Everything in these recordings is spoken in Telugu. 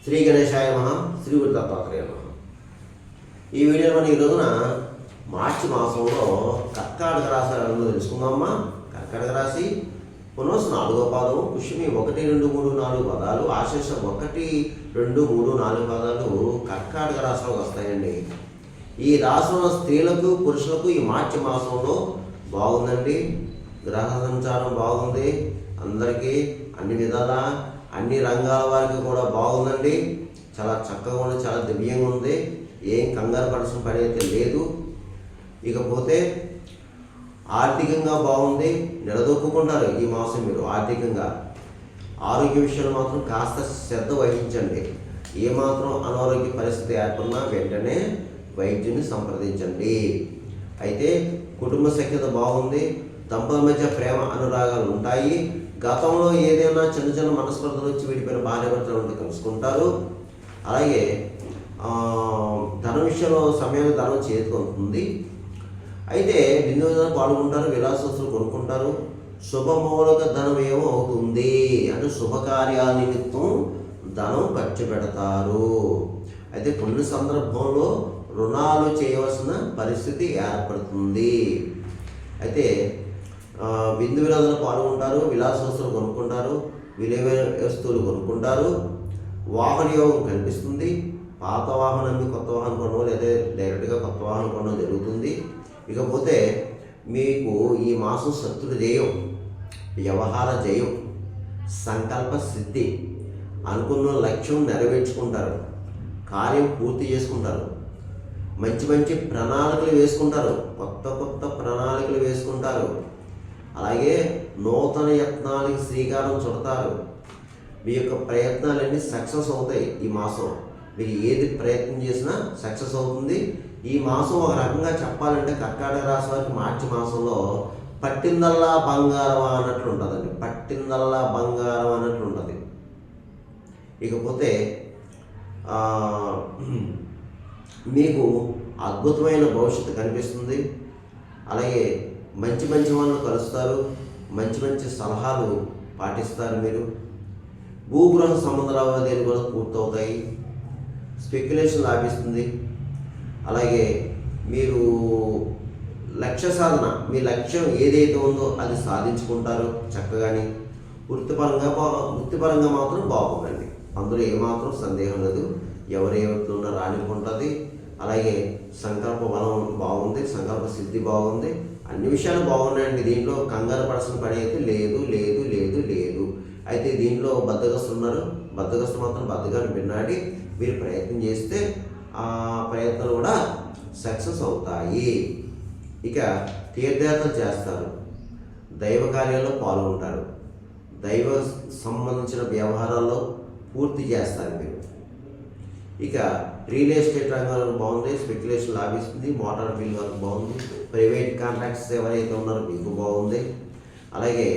శ్రీ గణేశాయ నమః, శ్రీ గురు దత్తాత్రేయ నమః. ఈ వీడియోలో మనం ఈ రోజున మార్చి మాసంలో కర్కాటక రాశి తెలుసుకుందామా. కర్కాటక రాశి పునస్ 4వ పాదము, పుష్యమి 1, 2, 3, 4 పదాలు, ఆశేష 1, 2, 3, 4 పదాలు కర్కాటక రాశిలోకి వస్తాయండి. ఈ రాశిలో స్త్రీలకు పురుషులకు ఈ మార్చి మాసంలో బాగుందండి. గ్రహ సంచారం బాగుంది. అందరికీ అన్ని విధాల అన్ని రంగాల వారికి కూడా బాగుందండి. చాలా చక్కగా ఉంది, చాలా దివ్యంగా ఉంది. ఏం కంగారు పడాల్సిన పని అయితే లేదు. ఇకపోతే ఆర్థికంగా బాగుంది, నిలదొక్కుంటారు ఈ మాసం. మీరు ఆర్థికంగా ఆరోగ్య విషయాలు మాత్రం కాస్త శ్రద్ధ వహించండి. ఏమాత్రం అనారోగ్య పరిస్థితి ఏర్పడినా వెంటనే వైద్యుని సంప్రదించండి. అయితే కుటుంబ సఖ్యత బాగుంది. దంపతుల మధ్య ప్రేమ అనురాగాలు ఉంటాయి. గతంలో ఏదైనా చిన్న చిన్న మనస్పర్ధలు వచ్చి విడిపోయిన భార్యాభర్తలు ఉండి కలుసుకుంటారు. అలాగే ధన విషయంలో సమయంలో ధనం చేతికొంటుంది. అయితే వినోదాలు పాల్గొంటారు, విలాసస్తులు కొనుక్కుంటారు. శుభమూలక ధన వ్యయం అవుతుంది. అంటే శుభకార్యాల నిమిత్తం ధనం ఖర్చు పెడతారు. అయితే కొన్ని సందర్భంలో రుణాలు చేయవలసిన పరిస్థితి ఏర్పడుతుంది. అయితే విందు వినోదాలు పాల్గొంటారు, విలాస వస్తువులు కొనుక్కుంటారు, విలువైన వస్తువులు కొనుక్కుంటారు. వాహన యోగం కనిపిస్తుంది. పాత వాహనం అమ్మి కొత్త వాహనం కొనడం, లేదా డైరెక్ట్గా కొత్త వాహనం కొనడం జరుగుతుంది. ఇకపోతే మీకు ఈ మాసం శత్రు జయం, వ్యవహార జయం, సంకల్ప సిద్ధి, అనుకున్న లక్ష్యం నెరవేర్చుకుంటారు, కార్యం పూర్తి చేసుకుంటారు, మంచి మంచి ప్రణాళికలు వేసుకుంటారు, కొత్త కొత్త ప్రణాళికలు వేసుకుంటారు. అలాగే నూతన యత్నాలకి శ్రీకారం చుడతారు. మీ యొక్క ప్రయత్నాలన్నీ సక్సెస్ అవుతాయి. ఈ మాసం మీరు ఏది ప్రయత్నం చేసినా సక్సెస్ అవుతుంది. ఈ మాసం ఒక రకంగా చెప్పాలంటే కర్కాటక రాశి వారికి మార్చి మాసంలో పట్టిందల్లా బంగారం అన్నట్లు ఉంటుందండి. పట్టిందల్లా బంగారం అన్నట్లు ఉంటుంది. ఇకపోతే మీకు అద్భుతమైన భవిష్యత్తు కనిపిస్తుంది. అలాగే మంచి మంచి వాళ్ళను కలుస్తారు, మంచి మంచి సలహాలు పాటిస్తారు. మీరు భూగృహ సంబంధ లావాదేవీలు కూడా పూర్తవుతాయి. స్పెక్యులేషన్ లాభిస్తుంది. అలాగే మీరు లక్ష్య సాధన, మీ లక్ష్యం ఏదైతే ఉందో అది సాధించుకుంటారు చక్కగాని. వృత్తిపరంగా మాత్రం బాగుందండి. అందులో ఏమాత్రం సందేహం లేదు. ఎవరేమవుతున్నా రానికుంటుంది. అలాగే సంకల్ప బలం బాగుంది, సంకల్ప సిద్ధి బాగుంది, అన్ని విషయాలు బాగున్నాయండి. దీంట్లో కంగారు పడాల్సిన పని అయితే లేదు లేదు లేదు లేదు. అయితే దీంట్లో బద్దగస్తులు ఉన్నారు. బద్దగస్తులు మాత్రం బద్దగాన్ని విన్నాడి మీరు ప్రయత్నం చేస్తే ఆ ప్రయత్నాలు కూడా సక్సెస్ అవుతాయి. ఇక తీర్థయాత్ర చేస్తారు, దైవ కార్యాల్లో పాల్గొంటారు, దైవ సంబంధించిన వ్యవహారాల్లో పూర్తి చేస్తారు మీరు. ఇక రియల్ ఎస్టేట్ రంగంలో బాగుంది, స్పెక్యులేషన్ లాభిస్తుంది, మోటార్ బిల్ వరకు బాగుంది, ప్రైవేట్ కాంట్రాక్ట్స్ ఎవరైతే ఉన్నారో మీకు బాగుంది. అలాగే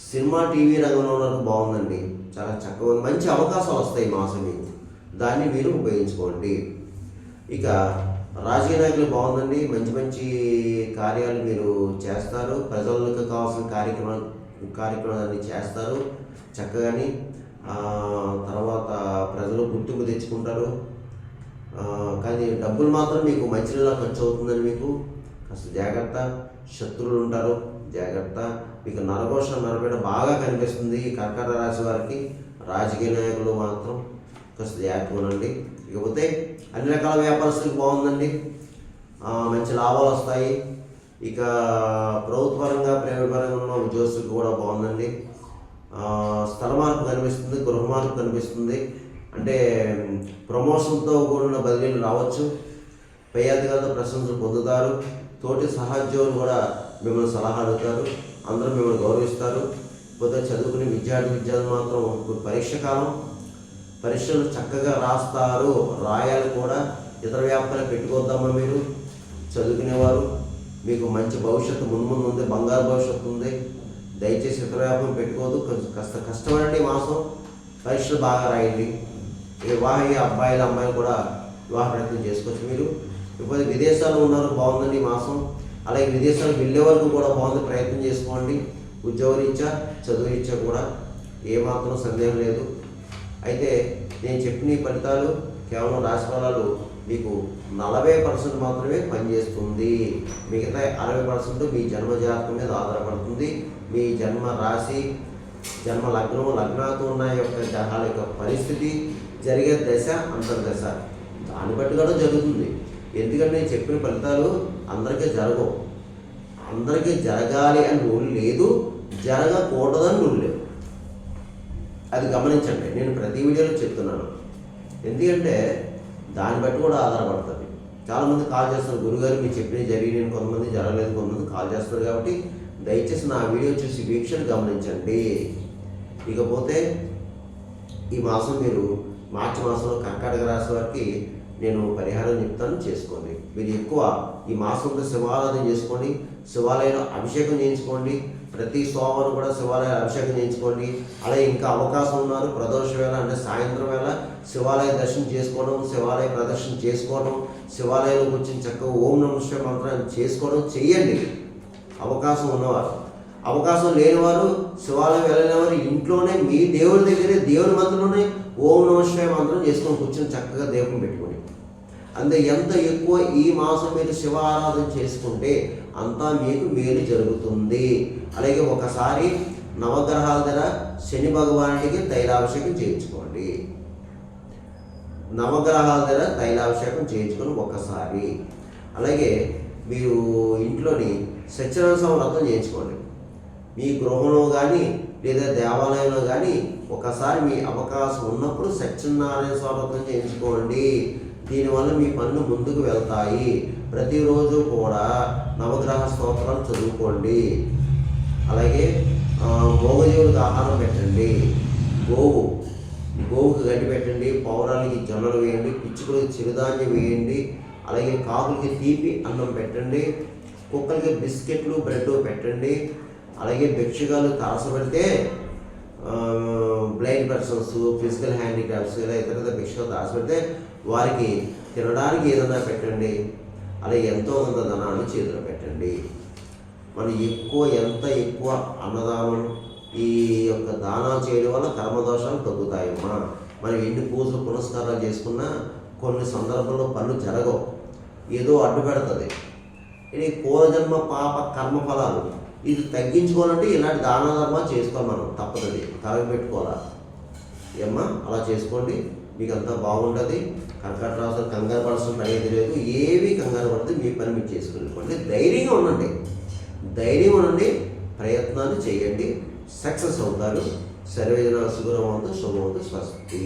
సినిమా టీవీ రంగంలో ఉన్నది బాగుందండి. చాలా చక్కగా మంచి అవకాశాలు వస్తాయి ఈ మాసం మీకు. దాన్ని మీరు ఉపయోగించుకోండి. ఇక రాజకీయ నాయకులు బాగుందండి. మంచి మంచి కార్యాలు మీరు చేస్తారు. ప్రజలకు కావాల్సిన కార్యక్రమాలన్నీ చేస్తారు చక్కగాని. తర్వాత ప్రజలు గుర్తింపు తెచ్చుకుంటారు. కానీ డబ్బులు మాత్రం మీకు మంచిగా ఖర్చు అవుతుందని మీకు కాస్త జాగ్రత్త. శత్రువులు ఉంటారు, జాగ్రత్త. మీకు నరపేట బాగా కనిపిస్తుంది ఈ కర్కాటక రాశి వారికి. రాజకీయ నాయకులు మాత్రం కాస్త జాగ్రత్తగా ఉండండి. ఇకపోతే అన్ని రకాల వ్యాపారస్తులకు బాగుందండి. మంచి లాభాలు వస్తాయి. ఇక ప్రభుత్వపరంగా ప్రైవేట్ పరంగా ఉన్న ఉద్యోగస్తులకు కూడా బాగుందండి. స్థల మార్పు కనిపిస్తుంది, గృహ మార్పు కనిపిస్తుంది. అంటే ప్రమోషన్తో కూడిన బదిలీలు రావచ్చు. పై అధికారులతో ప్రశంసలు పొందుతారు. తోటి సహోద్యోగులు కూడా మిమ్మల్ని సలహా అడుగుతారు. అందరూ మిమ్మల్ని గౌరవిస్తారు. పోతే చదువుకునే విద్యార్థులు మాత్రం పరీక్ష కాలం, పరీక్షలు చక్కగా రాస్తారు, రాయాలి కూడా. ఇతర వ్యాపారాలు పెట్టుకోద్దామా మీరు చదువుకునేవారు. మీకు మంచి భవిష్యత్తు ముందు ఉంది, బంగారు భవిష్యత్తు ఉంది. దయచేసి ఇతర వ్యాపారం పెట్టుకోవద్దు. కాస్త కష్టపడండి మాసం. పరీక్షలు బాగా రాయండి. వివాహ అబ్బాయిలు అమ్మాయిలు కూడా వివాహ ప్రయత్నం చేసుకోవచ్చు మీరు. ఇకపోతే విదేశాల్లో ఉన్నారు బాగుందండి ఈ మాసం. అలాగే విదేశాలకు వెళ్ళే వరకు కూడా బాగుంది, ప్రయత్నం చేసుకోండి. ఉద్యోగ రీత్యా, చదువు రీత్యా కూడా ఏమాత్రం సందేహం లేదు. అయితే నేను చెప్పిన ఈ ఫలితాలు కేవలం రాశి ఫలాలు మీకు 40% మాత్రమే పనిచేస్తుంది. మిగతా 60% మీ జన్మ జాతకం మీద ఆధారపడుతుంది. మీ జన్మ రాశి, జన్మ లగ్నం, లగ్నాతో ఉన్న యొక్క గ్రహాల యొక్క పరిస్థితి, జరిగే దశ, అంతర్దశ దాన్ని బట్టి కూడా జరుగుతుంది. ఎందుకంటే నేను చెప్పిన ఫలితాలు అందరికీ జరగవు. అందరికీ జరగాలి అని రూల్ లేదు, జరగకూడదని రూల్ లేదు. అది గమనించండి. నేను ప్రతి వీడియోలో చెప్తున్నాను. ఎందుకంటే దాన్ని బట్టి కూడా ఆధారపడుతుంది. చాలామంది కాల్ చేస్తారు, గురుగారు మీరు చెప్పినవి జరిగినాయి, కొంతమంది జరగలేదు, కొంతమంది కాల్ చేస్తారు. కాబట్టి దయచేసి నా వీడియో చూసి వీక్షణ గమనించండి. ఇకపోతే ఈ మాసం మీరు మార్చి మాసంలో కర్కాటక రాశి వారికి నేను పరిహారం చెప్తాను, చేసుకోండి. మీరు ఎక్కువ ఈ మాసంలో శివారాధన చేసుకోండి, శివాలయంలో అభిషేకం చేయించుకోండి. ప్రతి సోమవారం కూడా శివాలయ అభిషేకం చేయించుకోండి. అలాగే ఇంకా అవకాశం ఉన్నారు ప్రదోష వేళ అంటే సాయంత్రం వేళ శివాలయ దర్శనం చేసుకోవడం, శివాలయ ప్రదర్శన చేసుకోవడం, శివాలయంలోకి వచ్చిన చక్కగా ఓం నమః శివాయ మంత్రాన్ని చేసుకోవడం చేయండి అవకాశం ఉన్నవారు. అవకాశం లేనివారు, శివాలయం వెళ్ళినవారు ఇంట్లోనే మీ దేవుడి దగ్గరే దేవుని మంత్రంలోనే ఓం నమః శివాయ మంత్రం చేసుకొని కూర్చొని చక్కగా దేవుని పెట్టుకోండి. అంతే ఎంత ఎక్కువ ఈ మాసం మీరు శివ ఆరాధన చేసుకుంటే అంతా మీకు మేలు జరుగుతుంది. అలాగే ఒకసారి నవగ్రహాల దగ్గర శని భగవానుడికి తైలాభిషేకం చేయించుకోండి. నవగ్రహాల దగ్గర తైలాభిషేకం చేయించుకొని ఒకసారి. అలాగే మీరు ఇంట్లోని సత్యనారాయణ వ్రతం చేయించుకోండి. మీ గృహంలో కానీ లేదా దేవాలయంలో కానీ ఒకసారి మీ అవకాశం ఉన్నప్పుడు సత్యనారాయణ వ్రతం చేయించుకోండి. దీనివల్ల మీ పనులు ముందుకు వెళ్తాయి. ప్రతిరోజు కూడా నవగ్రహ స్తోత్రాలు చదువుకోండి. అలాగే మూగజీవులకు ఆహారం పెట్టండి. గోవుకి గడ్డి పెట్టండి. పౌరాలకి జొన్నలు వేయండి. పిచ్చుకలకి చిరుధాన్యం వేయండి. అలాగే కాకులకి తీపి అన్నం పెట్టండి. కుక్కలకి బిస్కెట్లు బ్రెడ్ పెట్టండి. అలాగే భిక్షగాలు తారసపెడితే బ్లైండ్ పర్సన్స్, ఫిజికల్ హ్యాండిక్రాఫ్ట్స్ ఇలా ఇతర భిక్షగా తారసపెడితే వారికి తినడానికి ఏదైనా పెట్టండి. అలా ఎంతో కొంత ధనాన్ని చేతిలో పెట్టండి. మనం ఎంత ఎక్కువ అన్నదానం ఈ యొక్క దానాలు చేయడం వల్ల కర్మదోషాలు తగ్గుతాయమ్మా. మనం ఎన్ని పూజలు పునస్కారాలు చేసుకున్నా కొన్ని సందర్భంలో పనులు జరగవు, ఏదో అడ్డు పెడుతుంది. ఇది పూర్వజన్మ పాప కర్మఫలాలు ఇది తగ్గించుకోవాలంటే ఇలాంటి దాన ధర్మాలు చేసుకోవాలి. మనం తప్పదు, తరగ పెట్టుకోవాలా ఏమ్మా. అలా చేసుకోండి, మీకు అంతా బాగుంటుంది. కర్కాటక రాశి కంగారు పడాల్సిన పని ఏది లేదు. ఏవి కంగారు పడితే మీ పని మీరు చేసుకుని ధైర్యంగా ఉండండి. ప్రయత్నాలు చేయండి, సక్సెస్ అవుతారు. సర్వేజన సుగుణవంతు శుభవంతు స్వస్తి.